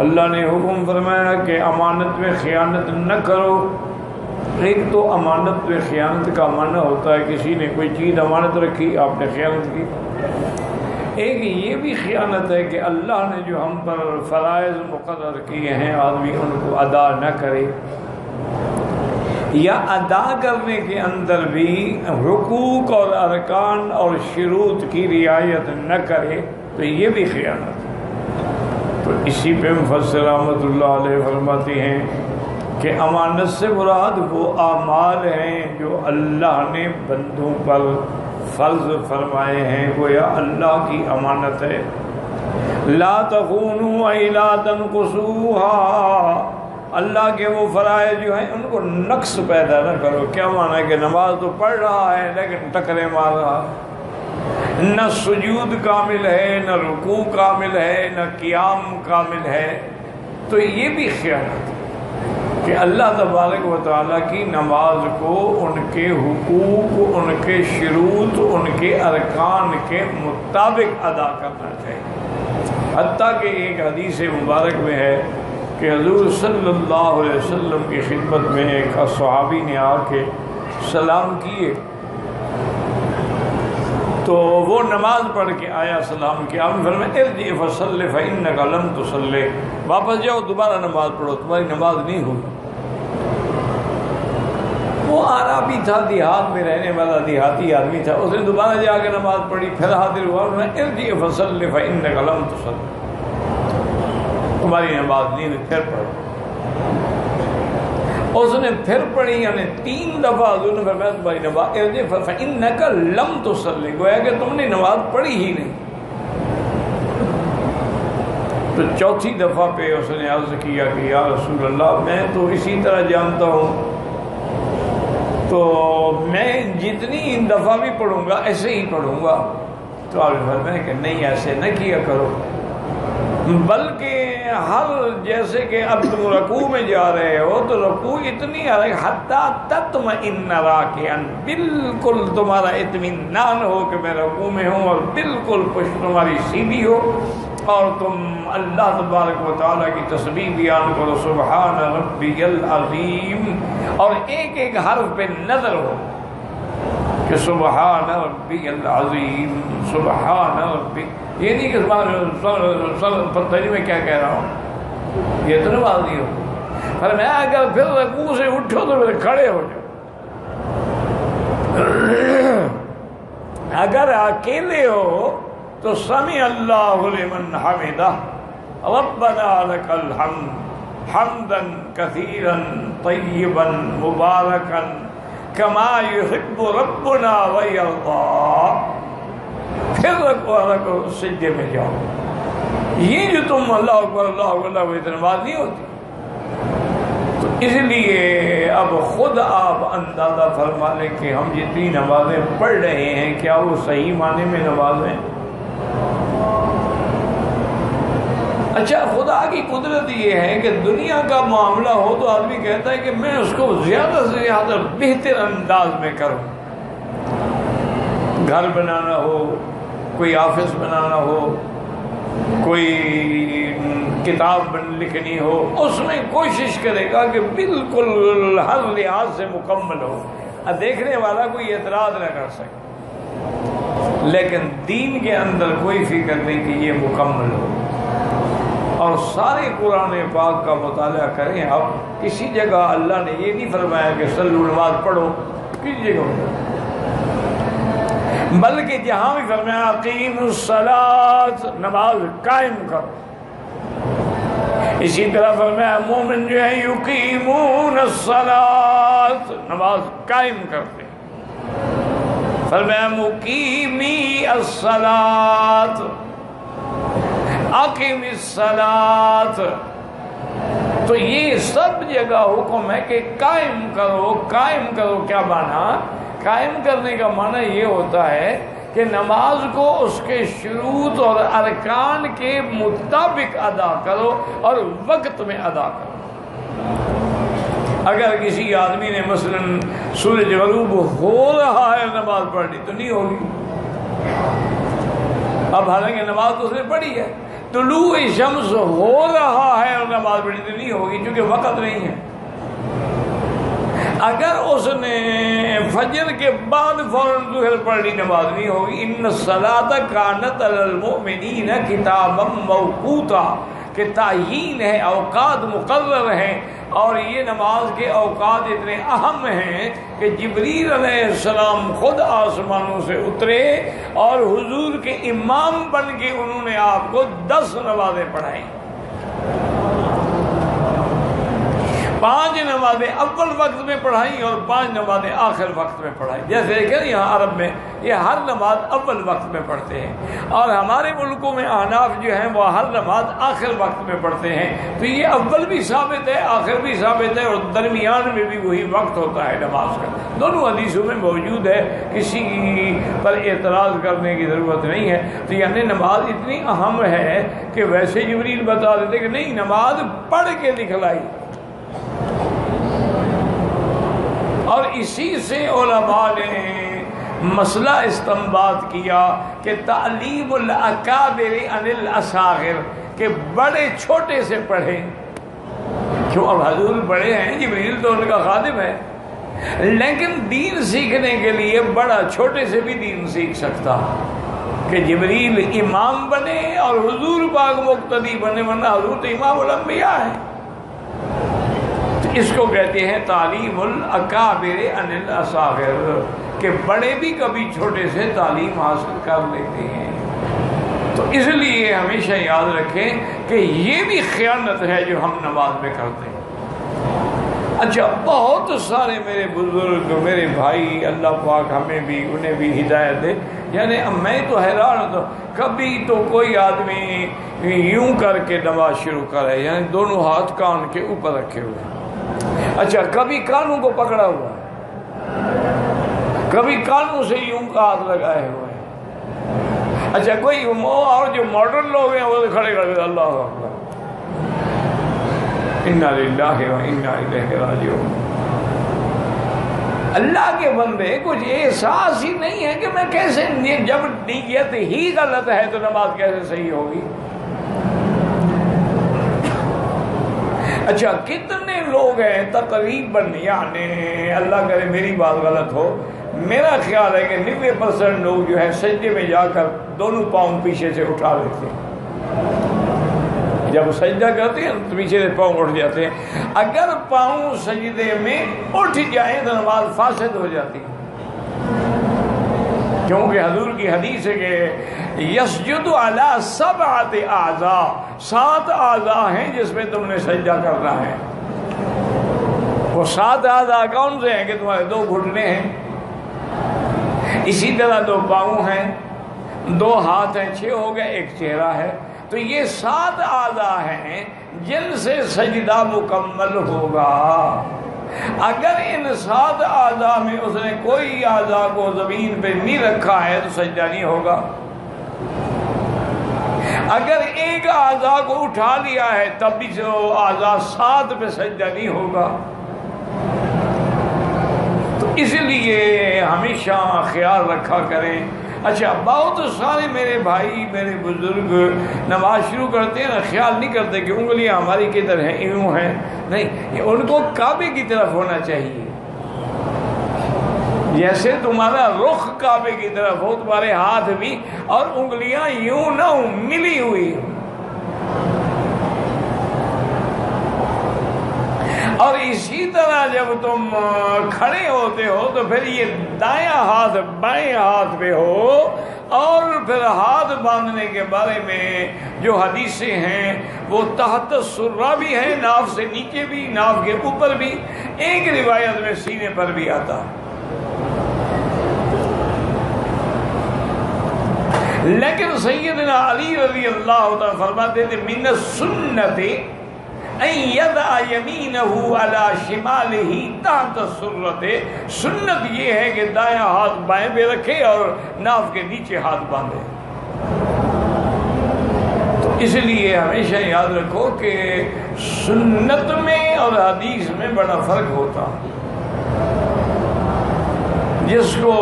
اللہ نے حکم فرمایا کہ امانت میں خیانت نہ کرو۔ ایک تو امانت میں خیانت کا معنی ہوتا ہے کسی نے کوئی چیز امانت رکھی، آپ نے خیانت کی۔ ایک یہ بھی خیانت ہے کہ اللہ نے جو ہم پر فرائض مقرر کیے ہیں آدمی ان کو ادا نہ کرے، یا ادا کرنے کے اندر بھی حقوق اور ارکان اور شروط کی رعایت نہ کرے، تو یہ بھی خیانت ہے۔ تو اسی پہ مفسر رحمۃ اللہ علیہ فرماتے ہیں کہ امانت سے مراد وہ اعمال ہیں جو اللہ نے بندوں پر فرض فرمائے ہیں، گویا اللہ کی امانت ہے۔ لا تخونوا ای لا تنقصوها، اللہ کے وہ فرائض جو ہیں ان کو نقص پیدا نہ کرو۔ کیا معنی ہے کہ نماز تو پڑھ رہا ہے لیکن ٹکرے مار رہا، نہ سجود کامل ہے، نہ رکوع کامل ہے، نہ قیام کامل ہے، تو یہ بھی خیانت ہے کہ اللہ تبارک و تعالیٰ کی نماز کو ان کے حقوق، ان کے شروط، ان کے ارکان کے مطابق ادا کرنا چاہیے۔ حتیٰ کہ ایک حدیث مبارک میں ہے کہ حضور صلی اللہ علیہ وسلم کی خدمت میں ایک صحابی نے آ کے سلام کیے، تو وہ نماز پڑھ کے آیا، سلام کیا، آپ نے فرمایا ارجع فصلی فإنک لم تصلی، واپس جاؤ دوبارہ نماز پڑھو، تمہاری نماز نہیں ہوئی۔ وہ عربی تھا، دیہات میں رہنے والا دیہاتی آدمی تھا، اس نے دوبارہ جا کے نماز پڑھی، پھر حاضر ہوا، ارجع فصلی فإنک لم تصلی، تمہاری نماز نہیں ہوئی، پھر پڑھو۔ اس نے پھر پڑھی، یعنی 3 دفعہ حضور نے فرمایا تمہاری نماز ارجع فإنک لم تصلی، گویا کہ تم نے نماز پڑھی ہی نہیں۔ تو چوتھی دفعہ پہ اس نے عرض کیا کہ یا رسول اللہ، میں تو اسی طرح جانتا ہوں، تو میں جتنی دفعہ بھی پڑھوں گا ایسے ہی پڑھوں گا۔ تو آپ نے فرمایا کہ نہیں، ایسے نہ کیا کرو، بلکہ ہر جیسے کہ اب تم رکوع میں جا رہے ہو تو رکوع اتنی حتیٰ تطمئن راکعا، بالکل تمہارا اطمینان ہو کہ میں رکوع میں ہوں، اور بالکل پشت تمہاری سیدھی ہو، اور تم اللہ تبارک و تعالیٰ کی تسبیح بیان کرو، سبحان ربی العظیم، اور ایک ایک حرف پہ نظر ہو کہ سبحان ربی العظیم، سبحان ربی، یہ نہیں کہ پتہ میں کیا کہہ رہا ہوں، یہ تو نماز نہیں ہوتی۔ پر میں اگر پھر رکوع سے اٹھو تو پھر کھڑے ہو جاؤ، اگر اکیلے ہو تو سمع اللہ لمن حمدہ، ربنا لک الحمد حمدا کثیرا طیبا مبارکا کما یحب ربنا ویرضی، پھر رکو سجدے میں جاؤ۔ یہ جو تم اللہ اکبر اللہ اکبر اللہ اکبر نماز نہیں ہوتی۔ تو اس لیے اب خود آپ اندازہ فرما لیں کہ ہم جتنی نمازیں پڑھ رہے ہیں کیا وہ صحیح معنی میں نمازیں؟ اچھا، خدا کی قدرت یہ ہے کہ دنیا کا معاملہ ہو تو آدمی کہتا ہے کہ میں اس کو زیادہ سے زیادہ بہتر انداز میں کروں، گھر بنانا ہو، کوئی آفس بنانا ہو، کوئی کتاب لکھنی ہو، اس میں کوشش کرے گا کہ بالکل ہر لحاظ سے مکمل ہو، دیکھنے والا کوئی اعتراض نہ کر سکے۔ لیکن دین کے اندر کوئی فکر نہیں کہ یہ مکمل ہو۔ اور سارے قرآن پاک کا مطالعہ کریں، اب کسی جگہ اللہ نے یہ نہیں فرمایا کہ صلو نماز پڑھو، کسی جگہ، بلکہ جہاں بھی فرمایا اقیم الصلاۃ، نماز قائم کرو۔ اسی طرح فرمایا مومن جو ہے یقیمون الصلاۃ، نماز قائم کرتے، فرمایا مقیمی الصلاۃ، اقیم الصلاۃ۔ تو یہ سب جگہ حکم ہے کہ قائم کرو۔ قائم کرو کیا معنی؟ قائم کرنے کا معنی یہ ہوتا ہے کہ نماز کو اس کے شروط اور ارکان کے مطابق ادا کرو اور وقت میں ادا کرو۔ اگر کسی آدمی نے مثلا سورج غروب ہو رہا ہے نماز پڑھنی تو نہیں ہوگی، اب حالانکہ نماز تو اس نے پڑھی ہے، طلوع شمس ہو رہا ہے اور نماز پڑھی تو نہیں ہوگی، کیونکہ وقت نہیں ہے۔ اگر اس نے فجر کے بعد فوراً ظہر پڑھ لی نماز نہیں ہوگی۔ ان الصلاۃ کانت علی المؤمنین کتابا موقوتا، کہ تعیین ہے، اوقات مقرر ہیں، اور یہ نماز کے اوقات اتنے اہم ہیں کہ جبریل علیہ السلام خود آسمانوں سے اترے اور حضور کے امام بن کے انہوں نے آپ کو 10 نمازیں پڑھائیں۔ 5 نمازیں اول وقت میں پڑھائیں اور 5 نمازیں آخر وقت میں پڑھائیں۔ جیسے کہ یہاں عرب میں یہ ہر نماز اول وقت میں پڑھتے ہیں، اور ہمارے ملکوں میں احناف جو ہیں وہ ہر نماز آخر وقت میں پڑھتے ہیں۔ تو یہ اول بھی ثابت ہے، آخر بھی ثابت ہے، اور درمیان میں بھی وہی وقت ہوتا ہے نماز کا۔ دونوں حدیثوں میں موجود ہے، کسی پر اعتراض کرنے کی ضرورت نہیں ہے۔ تو یعنی نماز اتنی اہم ہے کہ ویسے جبریل بتا دیتے کہ نہیں، نماز پڑھ کے دکھلائی۔ اور اسی سے علماء نے مسئلہ استنباط کیا کہ تعلیم الاکابر عن الاصاغر، کہ بڑے چھوٹے سے پڑھیں۔ کیوں؟ اب حضور بڑے ہیں، جبریل تو ان کا خادم ہے، لیکن دین سیکھنے کے لیے بڑا چھوٹے سے بھی دین سیکھ سکتا، کہ جبریل امام بنے اور حضور پاک مقتدی بنے، ورنہ حضور تو امام الانبیاء ہے۔ اس کو کہتے ہیں تعلیم الاکابر عن الاصاغر، کہ بڑے بھی کبھی چھوٹے سے تعلیم حاصل کر لیتے ہیں۔ تو اس لیے ہمیشہ یاد رکھیں کہ یہ بھی خیانت ہے جو ہم نماز میں کرتے ہیں۔ اچھا، بہت سارے میرے بزرگ، میرے بھائی، اللہ پاک ہمیں بھی انہیں بھی ہدایت دے، یعنی میں تو حیران ہوتا ہوں، کبھی تو کوئی آدمی یوں کر کے نماز شروع کرے، یعنی دونوں ہاتھ کان کے اوپر رکھے ہوئے، اچھا کبھی کانوں کو پکڑا ہوا ہے، کبھی کانوں سے یوں کا ہاتھ لگائے ہوئے ہیں، اچھا کوئی اور جو ماڈرن لوگ ہیں وہ کھڑے کھڑے اللہ اکبر، انا للہ و انا الیہ راجعون۔ اللہ کے بندے کچھ احساس ہی نہیں ہے کہ میں کیسے، جب نیت ہی غلط ہے تو نماز کیسے صحیح ہوگی؟ اچھا کتنے لوگ ہیں تقریباً، یعنی اللہ کرے میری بات غلط ہو، میرا خیال ہے کہ 90% لوگ جو ہے سجدے میں جا کر دونوں پاؤں پیچھے سے اٹھا لیتے ہیں۔ جب سجدہ کرتے ہیں تو پیچھے سے پاؤں اٹھ جاتے ہیں۔ اگر پاؤں سجدے میں اٹھ جائیں تو نماز فاسد ہو جاتی ہے، کیونکہ حضور کی حدیث ہے کہ یسجد علی 7 اعضاء، 7 اعضاء ہیں جس میں تم نے سجدہ کرنا ہے۔ وہ 7 اعضاء کون سے ہیں؟ کہ تمہارے 2 گھٹنے ہیں، اسی طرح 2 پاؤں ہیں، 2 ہاتھ ہیں، 6 ہو گئے، 1 چہرہ ہے۔ تو یہ 7 اعضاء ہیں جن سے سجدہ مکمل ہوگا۔ اگر ان 7 اعضاء میں اس نے کوئی اعضاء کو زمین پہ نہیں رکھا ہے تو سجدہ نہیں ہوگا۔ اگر ایک اعضاء کو اٹھا لیا ہے تب بھی جو اعضاء 7 پہ سجدہ نہیں ہوگا۔ تو اس لیے ہمیشہ خیال رکھا کریں۔ اچھا بہت سارے میرے بھائی، میرے بزرگ نماز شروع کرتے ہیں نا، خیال نہیں کرتے کہ انگلیاں ہماری کدھر ہیں، یوں ہیں، نہیں، ان کو کعبے کی طرف ہونا چاہیے۔ جیسے تمہارا رخ کعبے کی طرف ہو، تمہارے ہاتھ بھی اور انگلیاں یوں نہ ہوں، ملی ہوئی۔ اور اسی طرح جب تم کھڑے ہوتے ہو تو پھر یہ دایاں ہاتھ بائیں ہاتھ پہ ہو، اور پھر ہاتھ باندھنے کے بارے میں جو حدیثیں ہیں وہ تحت السرہ بھی ہیں، ناف سے نیچے بھی، ناف کے اوپر بھی، ایک روایت میں سینے پر بھی آتا۔ لیکن سیدنا علی رضی اللہ تعالیٰ فرماتے تھے من السنت ان یضع یمینہ علی شمالہ تحت السرۃ، سنت یہ ہے کہ دایاں ہاتھ بائیں پہ رکھے اور ناف کے نیچے ہاتھ باندھے۔ تو اس لیے ہمیشہ یاد رکھو کہ سنت میں اور حدیث میں بڑا فرق ہوتا۔ جس کو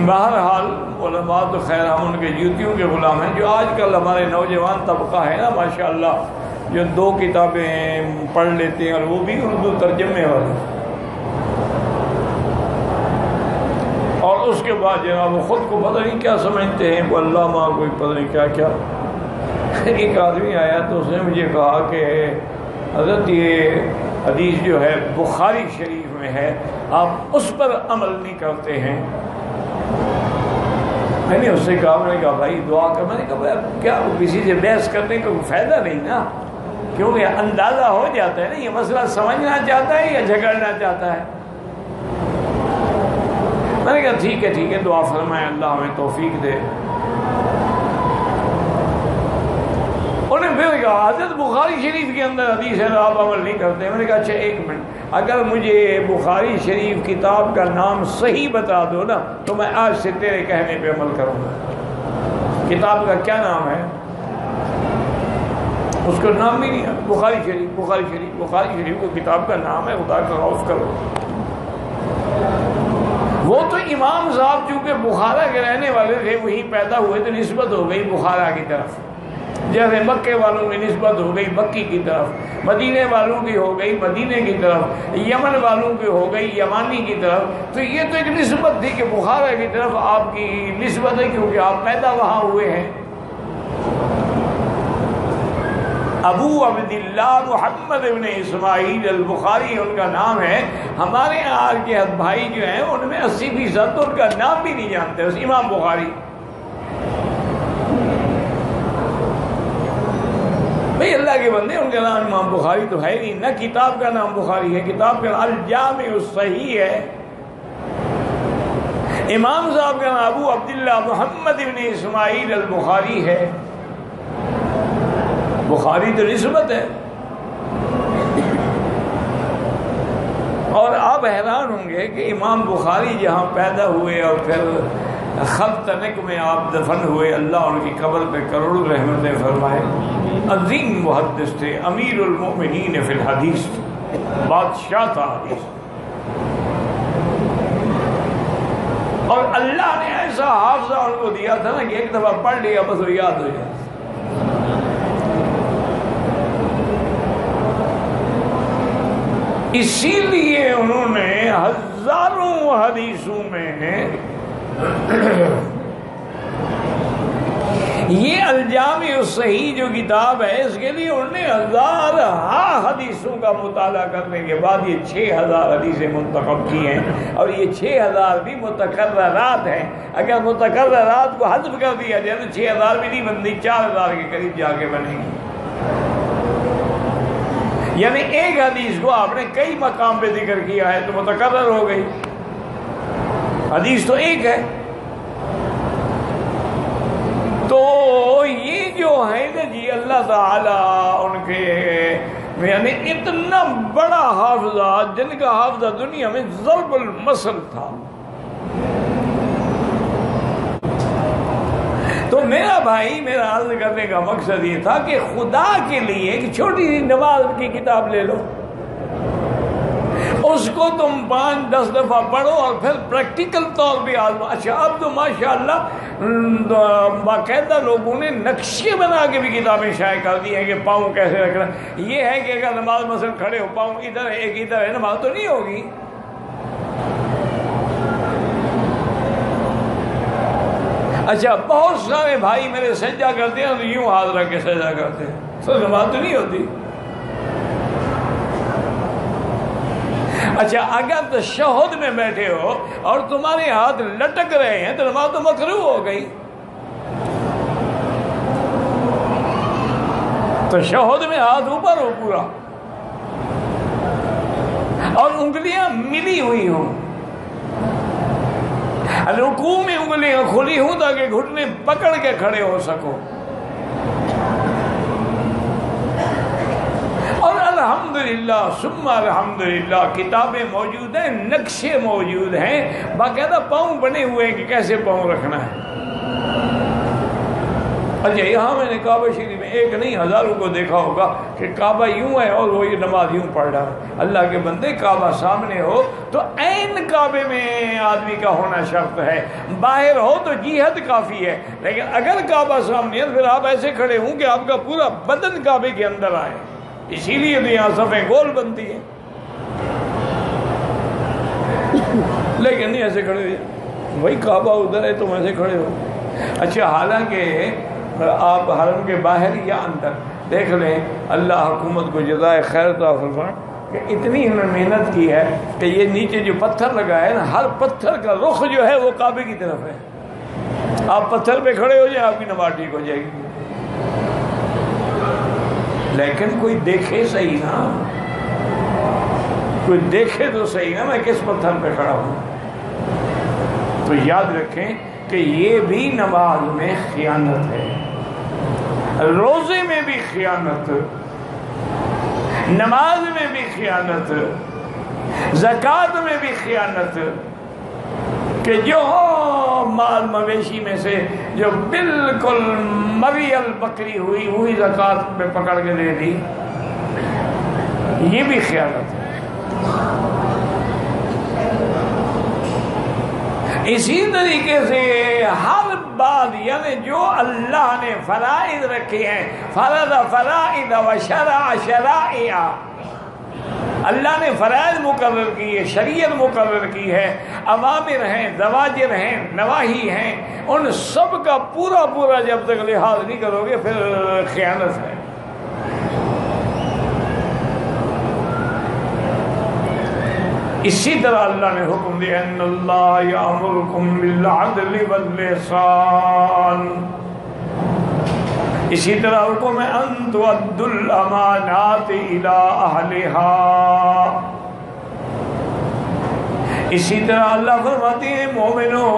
بہرحال علماء تو خیر ہم ان کے جوتیوں کے غلام ہیں. جو آج کل ہمارے نوجوان طبقہ ہے نا ماشاءاللہ، جو 2 کتابیں پڑھ لیتے ہیں اور وہ بھی اردو ترجمے والی، اور اس کے بعد جناب وہ خود کو پتہ نہیں کیا سمجھتے ہیں، کوئی علامہ کوئی پتہ نہیں کیا کیا. ایک آدمی آیا تو اس نے مجھے کہا کہ حضرت یہ حدیث جو ہے بخاری شریف میں ہے، آپ اس پر عمل نہیں کرتے ہیں. میں نے اس سے کہا، میں نے کہا بھائی دعا کر. میں نے کہا کیا کسی سے بحث کرنے کا کوئی فائدہ نہیں نا، کیونکہ اندازہ ہو جاتا ہے نا یہ مسئلہ سمجھنا چاہتا ہے یا جھگڑنا چاہتا ہے. میں نے کہا ٹھیک ہے دعا فرمائے اللہ ہمیں توفیق دے. انہیں پھر کہا حضرت بخاری شریف کے اندر حدیث ہے آپ عمل نہیں کرتے. میں نے کہا اچھا ایک منٹ، اگر مجھے بخاری شریف کتاب کا نام صحیح بتا دو نا تو میں آج سے تیرے کہنے پہ عمل کروں گا. کتاب کا کیا نام ہے؟ اس کا نام بھی نہیں ہے. بخاری شریف کو کتاب کا نام ہے. خدا کا خوف کرو. وہ تو امام صاحب چونکہ بخارا کے رہنے والے تھے، وہی پیدا ہوئے تو نسبت ہو گئی بخارا کی طرف، جیسے مکے والوں کی نسبت ہو گئی مکی کی طرف، مدینے والوں کی ہو گئی مدینے کی طرف، یمن والوں کی ہو گئی یمانی کی طرف. تو یہ تو ایک نسبت تھی کہ بخارا کی طرف آپ کی نسبت ہے کیونکہ آپ پیدا وہاں ہوئے ہیں. ابو عبداللہ محمد ابن اسماعیل البخاری ان کا نام ہے. ہمارے یہاں کے بھائی جو ہیں ان میں 80% تو ان کا نام بھی نہیں جانتے. بس امام بخاری. بھئی اللہ کے بندے، ان کا نام امام بخاری تو ہے نہیں، نہ کتاب کا نام بخاری ہے. کتاب کا الجامع الصحیح ہے. امام صاحب کا نام ابو عبداللہ محمد ابن اسماعیل البخاری ہے. بخاری تو نسبت ہے. اور آپ حیران ہوں گے کہ امام بخاری جہاں پیدا ہوئے اور پھر خلتنک میں آپ دفن ہوئے، اللہ ان کی قبر پہ کروڑوں رحمتیں فرمائے. عظیم محدث تھے، امیر المؤمنین فی الحدیث، بادشاہ تھا حدیث. اور اللہ نے ایسا حافظہ ان کو دیا تھا نا کہ ایک دفعہ پڑھ لیا بس وہ یاد ہو جائے. اسی لیے انہوں نے ہزاروں حدیثوں میں یہ الجامع الصحیح جو کتاب ہے اس کے لیے انہوں نے 1000 حدیثوں کا مطالعہ کرنے کے بعد یہ 6000 حدیثیں منتخب کی ہیں. اور یہ 6000 بھی متکررات ہیں. اگر متکررات کو حذف کر دیا جائے تو 6000 بھی نہیں بنتی، 4000 کے قریب جا کے بنے گی. یعنی ایک حدیث کو آپ نے کئی مقام پہ ذکر کیا ہے تو متکرر ہو گئی. حدیث تو ایک ہے. تو یہ جو ہے نا جی اللہ تعالیٰ ان کے یعنی اتنا بڑا حافظہ، جن کا حافظہ دنیا میں ضرب المثل تھا. تو میرا بھائی، میرا عرض کرنے کا مقصد یہ تھا کہ خدا کے لیے ایک چھوٹی سی نماز کی کتاب لے لو، اس کو تم 5-10 دفعہ پڑھو اور پھر پریکٹیکل طور پہ آزما. اچھا اب تو ماشاءاللہ باقاعدہ لوگوں نے نقشے بنا کے بھی کتابیں شائع کر دی ہیں کہ پاؤں کیسے رکھنا. یہ ہے کہ اگر نماز مثلا کھڑے ہو، پاؤں ادھر ہے ایک ادھر ہے، نماز تو نہیں ہوگی. اچھا بہت سارے بھائی میرے سجدہ کرتے ہیں تو یوں ہاتھ رکھ کے سجدہ کرتے ہیں، سو نماز تو نہیں ہوتی. اچھا اگر تشہد میں بیٹھے ہو اور تمہارے ہاتھ لٹک رہے ہیں تو نماز تو مکروہ ہو گئی. تشہد میں ہاتھ اوپر ہو پورا اور انگلیاں ملی ہوئی ہوں، رکوع میں انگلیاں کھلی ہوں تاکہ گھٹنے پکڑ کے کھڑے ہو سکو. اور الحمدللہ ثم الحمدللہ کتابیں موجود ہیں، نقشے موجود ہیں، باقاعدہ پاؤں بنے ہوئے ہیں کہ کیسے پاؤں رکھنا ہے. اچھا یہاں میں نے کعبہ شریف میں ایک نہیں ہزاروں کو دیکھا ہوگا کہ کعبہ یوں ہے اور وہ یہ نماز یوں پڑھ رہا ہے۔ اللہ کے بندے کعبہ سامنے ہو تو عین کعبے میں آدمی کا ہونا شرط ہے، باہر ہو تو جہت کافی ہے، لیکن اگر کعبہ سامنے ہے پھر آپ ایسے کھڑے ہوں کہ آپ کا پورا بدن کعبے کے اندر آئے، اسی لیے تو یہاں صفیں گول بنتی ہیں، لیکن نہیں ایسے کھڑے ہوئے، وہی کعبہ ادھر ہے تم ایسے کھڑے ہو۔ اچھا، حالانکہ آپ حرم کے باہر یا اندر دیکھ لیں، اللہ حکومت کو جزائے خیر عطا فرمائے کہ اتنی انہوں نے محنت کی ہے کہ یہ نیچے جو پتھر لگا ہے نا، ہر پتھر کا رخ جو ہے وہ کعبے کی طرف ہے۔ آپ پتھر پہ کھڑے ہو جائیں آپ کی نماز ٹھیک ہو جائے گی، لیکن کوئی دیکھے صحیح نا، کوئی دیکھے تو صحیح نا میں کس پتھر پہ کھڑا ہوں۔ تو یاد رکھیں کہ یہ بھی نماز میں خیانت ہے، روزے میں بھی خیانت، نماز میں بھی خیانت، زکوٰۃ میں بھی خیانت، کہ جو مال مویشی میں سے جو بالکل مریل بکری ہوئی وہی زکوٰۃ میں پکڑ کے دے دی، یہ بھی خیانت ہے۔ اسی طریقے سے ہر بات، یعنی جو اللہ نے فرائض رکھے ہیں، فرض فرائض و شرع شرائع، اللہ نے فرائض مقرر کی ہے، شریعت مقرر کی ہے، اوامر ہیں، زواجر ہیں، نواہی ہیں، ان سب کا پورا پورا جب تک لحاظ نہیں کرو گے پھر خیانت ہے۔ اسی طرح اللہ نے حکم دیا ان اللہ یامرکم بالعدل والاحسان، اسی طرح حکم ہے ان تؤدوا الامانات الی اہلہا، اسی طرح اللہ فرماتے ہیں مومنو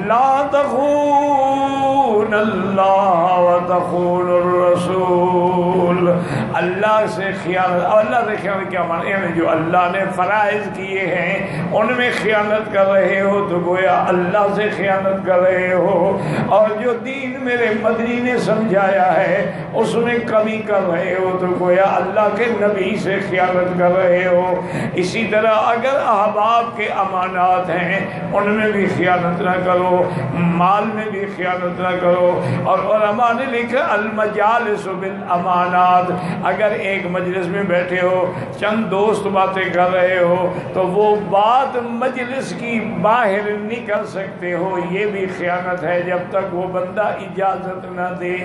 لا تخون اللہ وتخون الرسول، اللہ سے خیانت، اللہ سے خیانت کیا معنی ہے؟ جو اللہ نے فرائض کیے ہیں ان میں خیانت کر رہے ہو تو گویا اللہ سے خیانت کر رہے ہو، اور جو دین میرے مدنی نے سمجھایا ہے اس میں کمی کر رہے ہو تو گویا اللہ کے نبی سے خیانت کر رہے ہو۔ اسی طرح اگر احباب کے امانات ہیں ان میں بھی خیانت نہ کرو، مال میں بھی خیانت نہ کرو، اور علماء نے لکھا المجالس بالامانات، اگر ایک مجلس میں بیٹھے ہو چند دوست باتیں کر رہے ہو تو وہ بات مجلس کی باہر نہیں کر سکتے ہو، یہ بھی خیانت ہے جب تک وہ بندہ اجازت نہ دے۔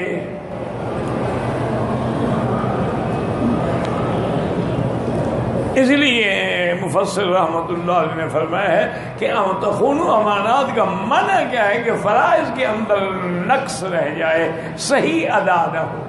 اس لیے مفسر رحمۃ اللہ علیہ نے فرمایا ہے کہ تخون امانات کا معنی کیا ہے کہ فرائض کے اندر نقص رہ جائے، صحیح ادا نہ ہو۔